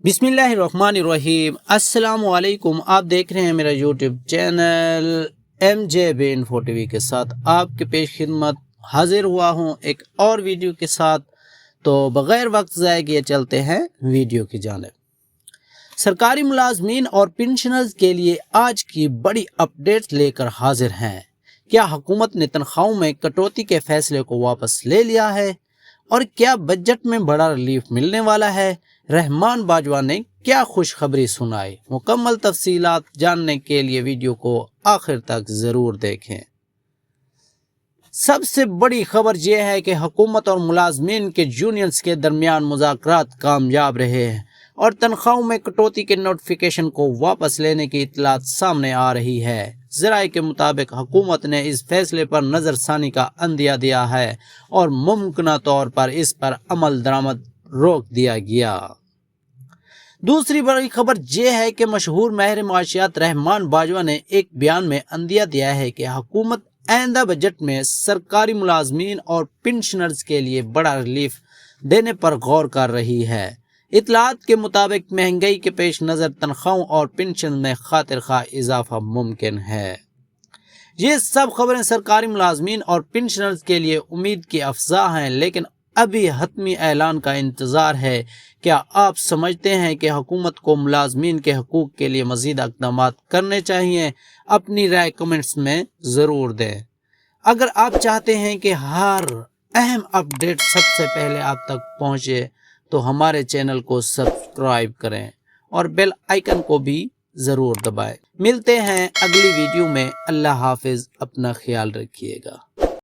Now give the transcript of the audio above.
बिस्मिल्लाहिर्रहमानिर्रहीम। अस्सलाम वालेकुम। आप देख रहे हैं मेरा YouTube channel MJB info TV के साथ आपके पेश खिदमत हाजिर हुआ हूँ एक और वीडियो के साथ। तो बग़ैर वक्त ज़ाय किए चलते हैं वीडियो की जानिब। सरकारी मुलाजमीन और पेंशनर्स के लिए आज की बड़ी अपडेट्स लेकर हाजिर हैं। क्या हुकूमत ने तनख्वाहों में कटौती के फैसले को वापस ले लिया है और क्या बजट में बड़ा रिलीफ मिलने वाला है? रहमान बाजवा ने क्या खुशखबरी सुनाई? मुकम्मल तफसीलात जानने के लिए वीडियो को आखिर तक ज़रूर देखें। सबसे बड़ी खबर यह है कि हुकूमत और मुलाजमीन के यूनियंस के दरमियान मुज़ाकरात कामयाब रहे हैं और तनख्वाहों में कटौती के नोटिफिकेशन को वापस लेने की इतलात सामने आ रही है। ज़राए के मुताबिक हुकूमत ने इस फैसले पर नज़रसानी का अंदिया दिया है और मुमकिन तौर पर इस पर अमल दरामद रोक दिया गया। दूसरी बड़ी खबर यह है कि मशहूर माहिर माशियात रहमान बाजवा ने एक बयान में अंदिया दिया है कि हुकूमत आइंदा बजट में सरकारी मुलाजमीन और पेंशनर्स के लिए बड़ा रिलीफ देने पर गौर कर रही है। इतलात के मुताबिक महंगाई के पेश नज़र तनख्वाहों और पेंशन में खातिर खा इजाफा मुमकिन है। ये सब खबरें सरकारी मुलाजमीन और पेंशनर्स के लिए उम्मीद की अफजा हैं, लेकिन अभी हतमी ऐलान का इंतज़ार है। क्या आप समझते हैं कि हुकूमत को मुलाजमीन के हकूक़ के लिए मज़ीद इक़दामात करने चाहिए? अपनी राय कमेंट्स में ज़रूर दें। अगर आप चाहते हैं कि हर अहम अपडेट सबसे पहले आप तक पहुँचे तो हमारे चैनल को सब्सक्राइब करें और बेल आइकन को भी ज़रूर दबाएं। मिलते हैं अगली वीडियो में। अल्लाह हाफिज़। अपना ख्याल रखिएगा।